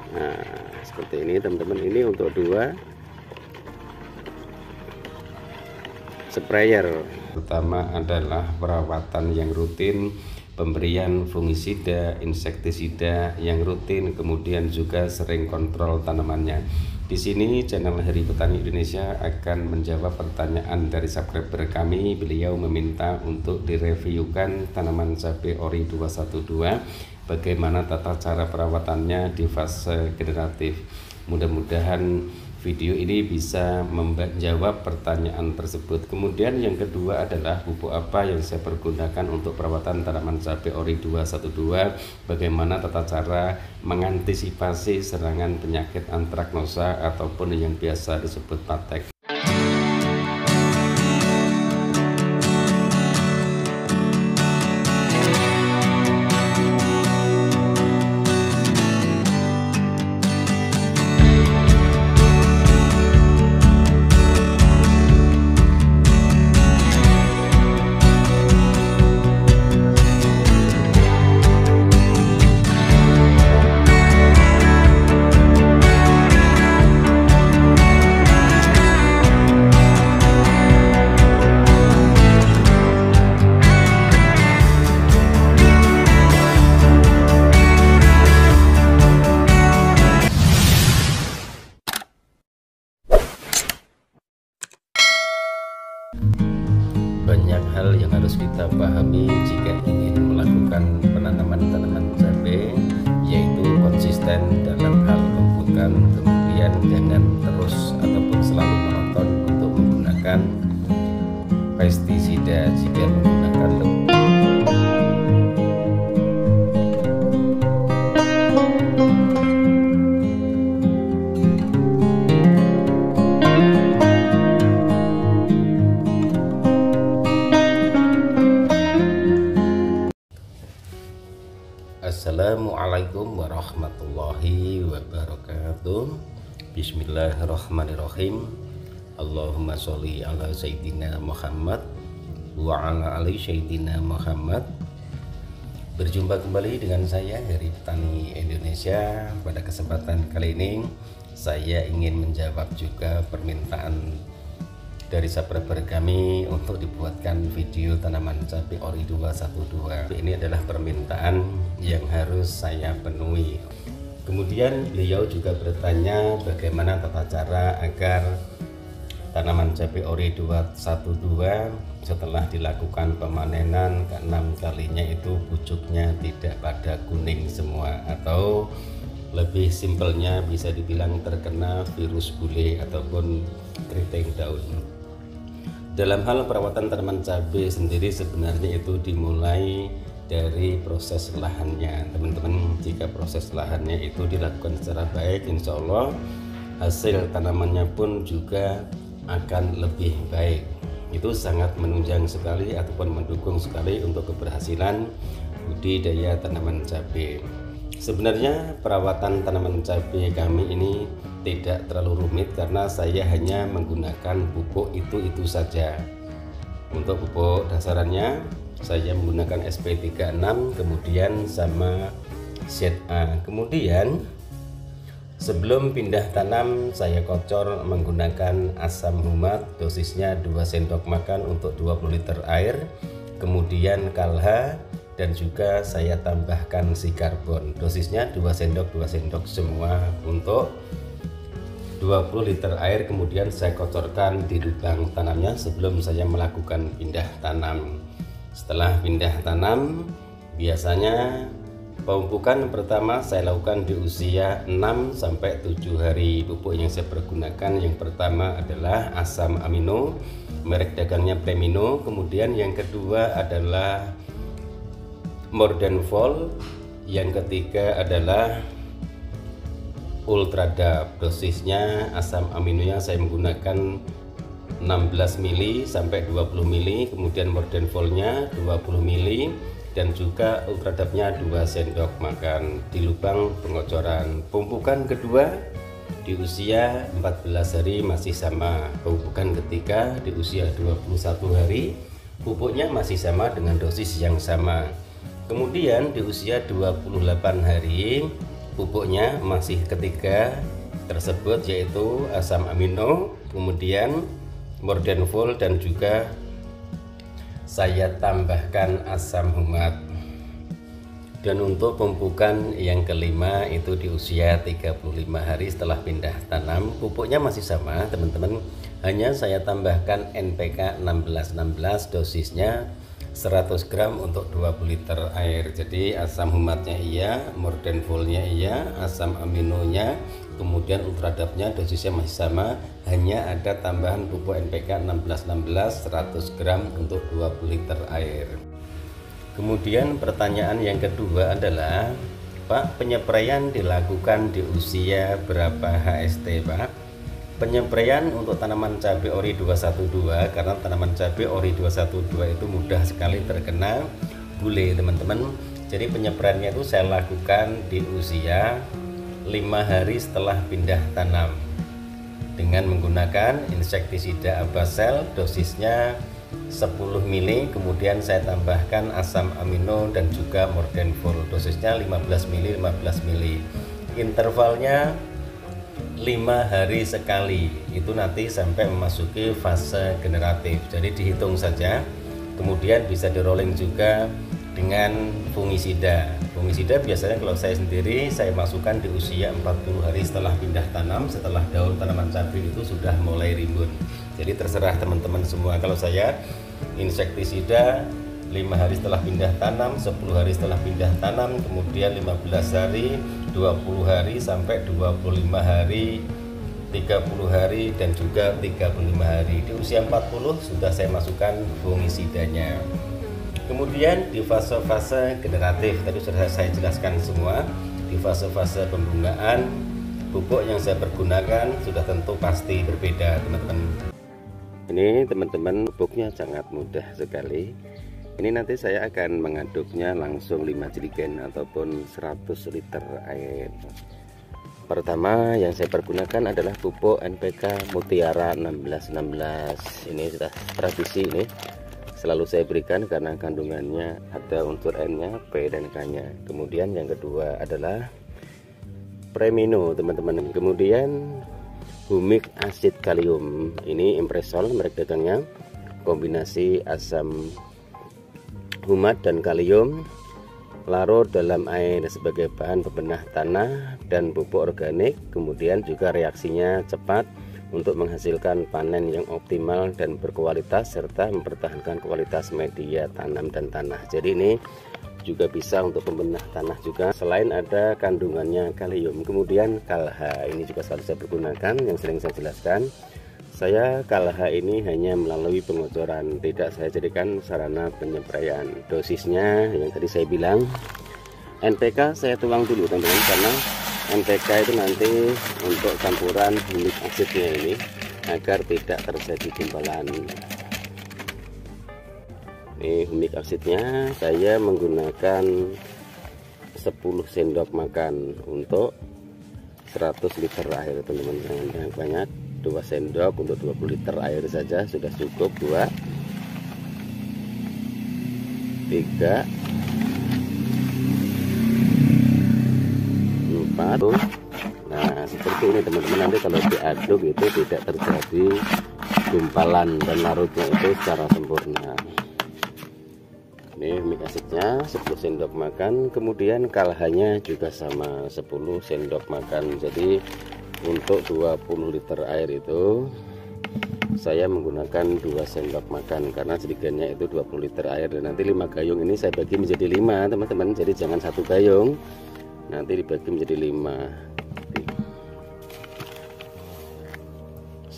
Nah, seperti ini teman-teman. Ini untuk 2 sprayer. Pertama adalah perawatan yang rutin, pemberian fungisida, insektisida yang rutin, kemudian juga sering kontrol tanamannya. Di sini channel Heri Petani Indonesia akan menjawab pertanyaan dari subscriber kami. Beliau meminta untuk direviewkan tanaman cabai ori 212, bagaimana tata cara perawatannya di fase generatif. Mudah-mudahan video ini bisa menjawab pertanyaan tersebut. Kemudian yang kedua adalah pupuk apa yang saya pergunakan untuk perawatan tanaman cabai ori 212, bagaimana tata cara mengantisipasi serangan penyakit antraknosa ataupun yang biasa disebut patek. Banyak hal yang harus kita pahami jika ingin melakukan penanaman tanaman cabai, yaitu konsisten dalam hal pemupukan, kemudian jangan terus ataupun selalu monoton untuk menggunakan pestisida. Jika menggunakan Assalamualaikum warahmatullahi wabarakatuh. Bismillahirrahmanirrahim. Allahumma sholli ala sayyidina Muhammad wa ala ali sayyidina Muhammad. Berjumpa kembali dengan saya Heri Petani Indonesia. Pada kesempatan kali ini saya ingin menjawab juga permintaan dari subscriber kami untuk dibuatkan video tanaman cabai ori 212. Ini adalah permintaan yang harus saya penuhi. Kemudian beliau juga bertanya bagaimana tata cara agar tanaman cabai ori 212 setelah dilakukan pemanenan ke-6 kalinya itu pucuknya tidak pada kuning semua, atau lebih simpelnya bisa dibilang terkena virus bule ataupun keriting daun. Dalam hal perawatan tanaman cabai sendiri sebenarnya itu dimulai dari proses lahannya, teman-teman. Jika proses lahannya itu dilakukan secara baik, insya Allah hasil tanamannya pun juga akan lebih baik. Itu sangat menunjang sekali ataupun mendukung sekali untuk keberhasilan budidaya tanaman cabai. Sebenarnya perawatan tanaman cabai kami ini tidak terlalu rumit karena saya hanya menggunakan pupuk itu saja. Untuk pupuk dasarannya saya menggunakan SP36, kemudian sama ZA. Kemudian sebelum pindah tanam saya kocor menggunakan asam humat, dosisnya 2 sendok makan untuk 20 liter air. Kemudian kalha, dan juga saya tambahkan si karbon, dosisnya 2 sendok semua untuk 20 liter air. Kemudian saya kocorkan di lubang tanamnya sebelum saya melakukan pindah tanam. Setelah pindah tanam, biasanya pemupukan pertama saya lakukan di usia 6-7 hari. Pupuk yang saya pergunakan yang pertama adalah asam amino, merek dagangnya Premino. Kemudian yang kedua adalah Mordanfol, yang ketiga adalah Ultradap. Dosisnya asam aminonya saya menggunakan 16 mili sampai 20 mili, kemudian Mordanfolnya 20 mili, dan juga Ultradapnya 2 sendok makan di lubang pengocoran. Pemupukan kedua di usia 14 hari masih sama. Pemupukan ketiga di usia 21 hari, pupuknya masih sama dengan dosis yang sama. Kemudian di usia 28 hari pupuknya masih ketiga tersebut, yaitu asam amino, kemudian Mordenfol, dan juga saya tambahkan asam humat. Dan untuk pemupukan yang kelima itu di usia 35 hari setelah pindah tanam, pupuknya masih sama teman-teman, hanya saya tambahkan NPK 1616, dosisnya 100 gram untuk 20 liter air. Jadi asam humatnya iya, Mordenfolnya iya, asam aminonya, kemudian ultradapnya dosisnya masih sama, hanya ada tambahan pupuk NPK 1616 100 gram untuk 20 liter air. Kemudian pertanyaan yang kedua adalah, Pak, penyepraian dilakukan di usia berapa HST, Pak? Penyepraian untuk tanaman cabai ori 212, karena tanaman cabai ori 212 itu mudah sekali terkena bule teman-teman. Jadi penyepraiannya itu saya lakukan di usia 5 hari setelah pindah tanam dengan menggunakan insektisida Abasel, dosisnya 10 mili, kemudian saya tambahkan asam amino dan juga Mordenfol, dosisnya 15 mili. Intervalnya 5 hari sekali, itu nanti sampai memasuki fase generatif. Jadi dihitung saja, kemudian bisa di rolling juga dengan fungisida. Fungisida biasanya kalau saya sendiri saya masukkan di usia 40 hari setelah pindah tanam, setelah daun tanaman cabai itu sudah mulai rimbun. Jadi terserah teman-teman semua. Kalau saya insektisida 5 hari setelah pindah tanam, 10 hari setelah pindah tanam, kemudian 15 hari, 20 hari sampai 25 hari, 30 hari dan juga 35 hari. Di usia 40 sudah saya masukkan fungisidanya. Kemudian di fase-fase generatif tadi sudah saya jelaskan semua. Di fase-fase pembungaan, pupuk yang saya pergunakan sudah tentu pasti berbeda teman-teman. Ini teman-teman, pupuknya sangat mudah sekali. Ini nanti saya akan mengaduknya langsung 5 jerigen ataupun 100 liter air. Pertama yang saya pergunakan adalah pupuk NPK Mutiara 1616. Ini sudah tradisi, ini selalu saya berikan karena kandungannya ada unsur N-nya, P dan K-nya. Kemudian yang kedua adalah Premino teman-teman. Kemudian Humic Acid Kalium, ini Impresol merek dagangnya, kombinasi asam humat dan kalium, larut dalam air sebagai bahan pembenah tanah dan pupuk organik. Kemudian juga reaksinya cepat untuk menghasilkan panen yang optimal dan berkualitas serta mempertahankan kualitas media tanam dan tanah. Jadi ini juga bisa untuk pembenah tanah juga, selain ada kandungannya kalium. Kemudian Kalha, ini juga selalu saya pergunakan, yang sering saya jelaskan. Saya Kalha ini hanya melalui pengocoran, tidak saya jadikan sarana penyepraian. Dosisnya yang tadi saya bilang, NPK saya tuang dulu teman-teman, karena NPK itu nanti untuk campuran humic acidnya ini agar tidak terjadi gumpalan. Ini humic acidnya saya menggunakan 10 sendok makan untuk 100 liter air teman-teman, jangan banyak. 2 sendok untuk 20 liter air saja sudah cukup. 2, 3, 4. Nah seperti ini teman-teman, nanti kalau diaduk itu tidak terjadi gumpalan dan larutnya itu secara sempurna. Ini humic acidnya 10 sendok makan, kemudian Kalhanya juga sama 10 sendok makan. Jadi untuk 20 liter air itu saya menggunakan 2 sendok makan karena jerigennya itu 20 liter air, dan nanti 5 gayung ini saya bagi menjadi 5 teman-teman. Jadi jangan 1 gayung, nanti dibagi menjadi 5.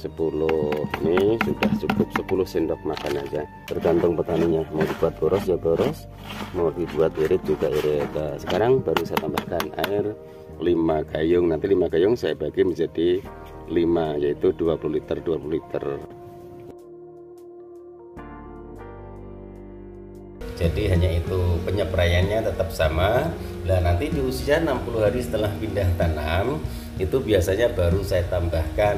10 ini sudah cukup, 10 sendok makan aja, tergantung petaninya, mau dibuat boros ya boros, mau dibuat irit juga irit. Nah, sekarang baru saya tambahkan air 5 gayung, nanti 5 gayung saya bagi menjadi 5, yaitu 20 liter 20 liter. Jadi hanya itu, penyepraiannya tetap sama. Nah nanti di usia 60 hari setelah pindah tanam itu biasanya baru saya tambahkan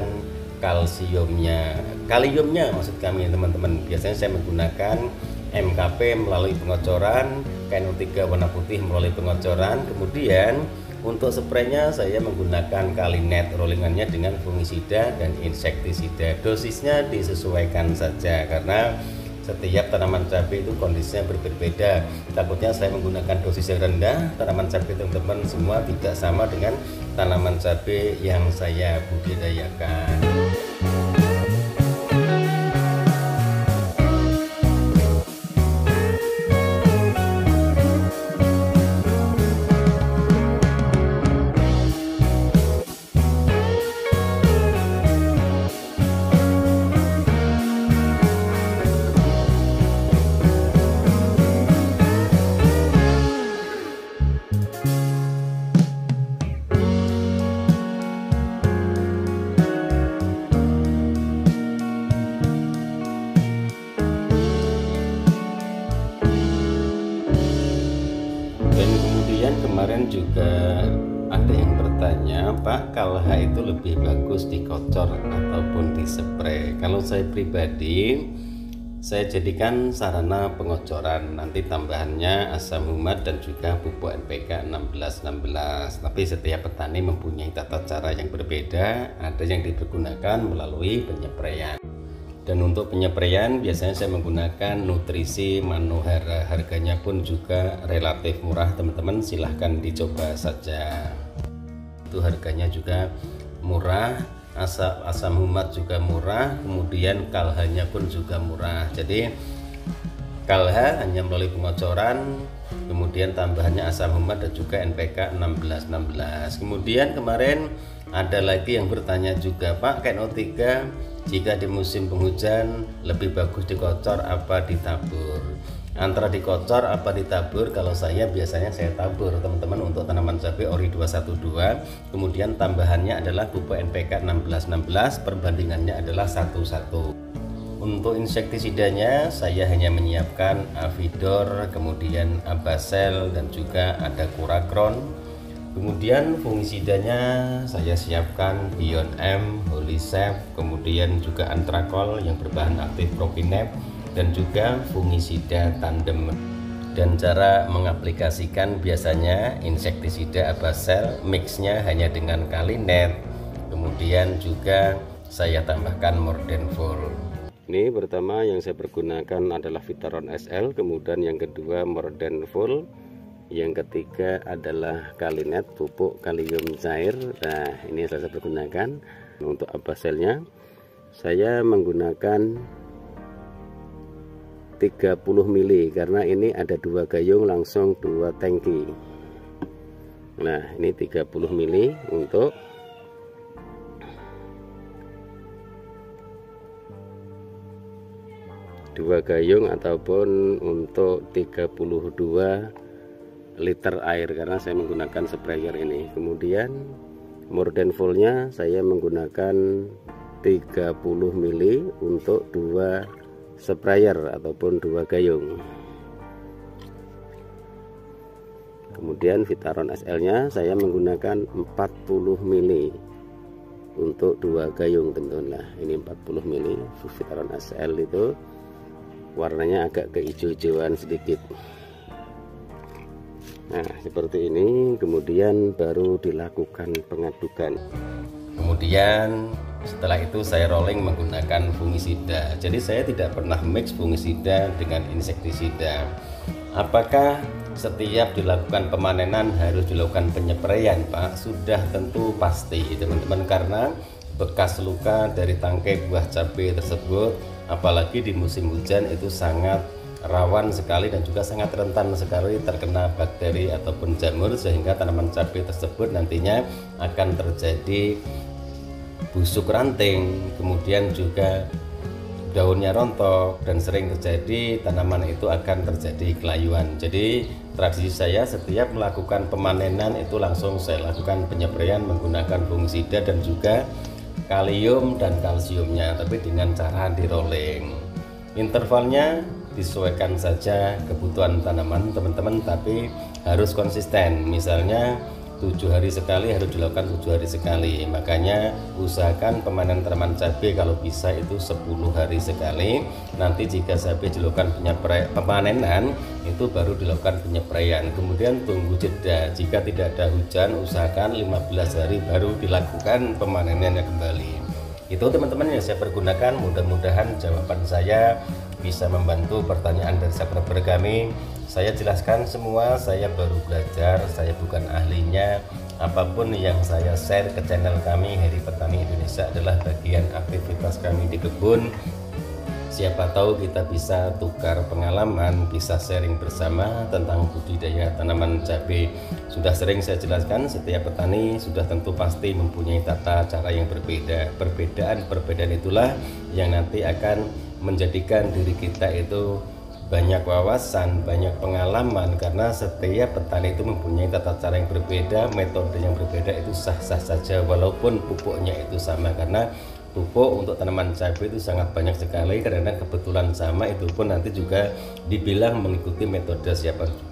kaliumnya maksud kami teman-teman. Biasanya saya menggunakan MKP melalui pengocoran, KNO3 warna putih melalui pengocoran, kemudian Untuk spraynya saya menggunakan Kalinet rollingannya dengan fungisida dan insektisida. Dosisnya disesuaikan saja karena setiap tanaman cabai itu kondisinya berbeda. Takutnya saya menggunakan dosis yang rendah, tanaman cabai teman-teman semua tidak sama dengan tanaman cabai yang saya budidayakan. Kemarin juga ada yang bertanya, Pak, kalha itu lebih bagus dikocor ataupun dispray? Kalau saya pribadi, saya jadikan sarana pengocoran, nanti tambahannya asam humat dan juga pupuk NPK 1616. Tapi setiap petani mempunyai tata cara yang berbeda, ada yang dipergunakan melalui penyepraian. Dan untuk penyepraian biasanya saya menggunakan nutrisi Manuhara, harganya pun juga relatif murah teman-teman, silahkan dicoba saja. Itu harganya juga murah, asam humat juga murah, kemudian kalhanya pun juga murah. Jadi kalha hanya melalui pengocoran, kemudian tambahannya asam humat dan juga NPK 1616. Kemudian kemarin ada lagi yang bertanya juga, Pak, KNO3 jika di musim penghujan lebih bagus dikocor apa ditabur? Antara dikocor apa ditabur, kalau saya biasanya saya tabur teman-teman. Untuk tanaman cabai Ori 212, kemudian tambahannya adalah pupuk NPK 1616, perbandingannya adalah 1:1. Untuk insektisidanya saya hanya menyiapkan Avidor, kemudian Abasel dan juga ada Kurakron. Kemudian fungisidanya saya siapkan Bion M, Holisep, kemudian juga Antrakol yang berbahan aktif Propinep dan juga fungisida tandem. Dan cara mengaplikasikan biasanya insektisida Abasel mixnya hanya dengan Kalinet, kemudian juga saya tambahkan Mordenfol. Ini pertama yang saya pergunakan adalah Vitaron SL, kemudian yang kedua Mordenfol, yang ketiga adalah Kalinet pupuk kalium cair. Nah, ini saya pergunakan. Untuk Abaselnya saya menggunakan 30 mili karena ini ada 2 gayung langsung 2 tangki. Nah, ini 30 mili untuk dua gayung ataupun untuk 32 liter air karena saya menggunakan sprayer ini. Kemudian Mordenfol-nya saya menggunakan 30 mili untuk 2 sprayer ataupun 2 gayung. Kemudian Vitaron SL-nya saya menggunakan 40 mili untuk 2 gayung teman-teman. Nah, ini 40 mili Vitaron SL itu warnanya agak kehijau-hijauan sedikit. Nah, seperti ini, kemudian baru dilakukan pengadukan. Kemudian setelah itu saya rolling menggunakan fungisida. Jadi saya tidak pernah mix fungisida dengan insektisida. Apakah setiap dilakukan pemanenan harus dilakukan penyepraian, Pak? Sudah tentu pasti teman-teman, karena bekas luka dari tangkai buah cabai tersebut, apalagi di musim hujan, itu sangat rawan sekali dan juga sangat rentan sekali terkena bakteri ataupun jamur, sehingga tanaman cabai tersebut nantinya akan terjadi busuk ranting, kemudian juga daunnya rontok, dan sering terjadi tanaman itu akan terjadi kelayuan. Jadi tradisi saya setiap melakukan pemanenan itu langsung saya lakukan penyepraian menggunakan fungisida dan juga kalium dan kalsiumnya, tapi dengan cara di rolling. Intervalnya disesuaikan saja kebutuhan tanaman teman-teman, tapi harus konsisten. Misalnya 7 hari sekali harus dilakukan 7 hari sekali. Makanya usahakan pemanenan tanaman cabai kalau bisa itu 10 hari sekali. Nanti jika cabai dilakukan pemanenan itu baru dilakukan penyepraian. Kemudian tunggu jeda. Jika tidak ada hujan usahakan 15 hari baru dilakukan pemanenannya kembali. Itu teman-teman yang saya pergunakan. Mudah-mudahan jawaban saya bisa membantu pertanyaan dari subscriber kami. Saya jelaskan semua, saya baru belajar, saya bukan ahlinya. Apapun yang saya share ke channel kami Heri Petani Indonesia adalah bagian aktivitas kami di kebun. Siapa tahu kita bisa tukar pengalaman, bisa sharing bersama tentang budidaya tanaman cabai. Sudah sering saya jelaskan, setiap petani sudah tentu pasti mempunyai tata cara yang berbeda. Perbedaan itulah yang nanti akan menjadikan diri kita itu banyak wawasan, banyak pengalaman, karena setiap petani itu mempunyai tata cara yang berbeda, metode yang berbeda. Itu sah-sah saja walaupun pupuknya itu sama, karena pupuk untuk tanaman cabai itu sangat banyak sekali. Karena kebetulan sama, itu pun nanti juga dibilang mengikuti metode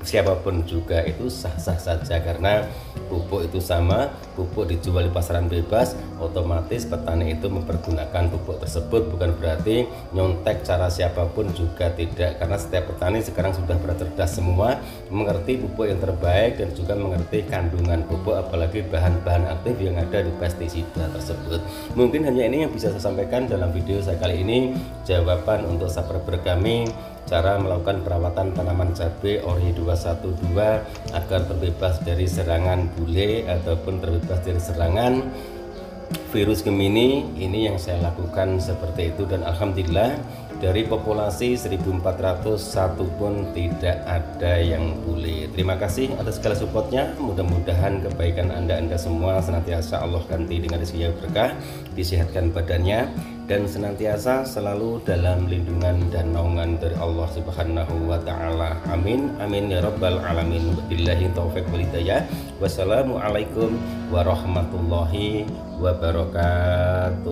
siapapun juga itu sah-sah saja, karena pupuk itu sama, pupuk dijual di pasaran bebas, otomatis petani itu mempergunakan pupuk tersebut. Bukan berarti nyontek cara siapapun juga tidak, karena setiap petani sekarang sudah bercerdas semua, mengerti pupuk yang terbaik dan juga mengerti kandungan pupuk, apalagi bahan-bahan aktif yang ada di pestisida tersebut. Mungkin hanya ini yang bisa saya sampaikan dalam video saya kali ini, jawaban untuk subscriber kami cara melakukan perawatan tanaman cabai Ori 212 agar terbebas dari serangan bule ataupun terbebas dari serangan virus Gemini. Ini yang saya lakukan seperti itu, dan alhamdulillah dari populasi 1401 pun tidak ada yang bule. Terima kasih atas segala supportnya. Mudah-mudahan kebaikan anda semua senantiasa Allah ganti dengan rezeki yang berkah, disehatkan badannya, dan senantiasa selalu dalam lindungan dan naungan dari Allah Subhanahu wa Ta'ala. Amin amin ya rabbal alamin. Wabillahi taufiq wal hidayah. Wassalamualaikum warahmatullahi wabarakatuh.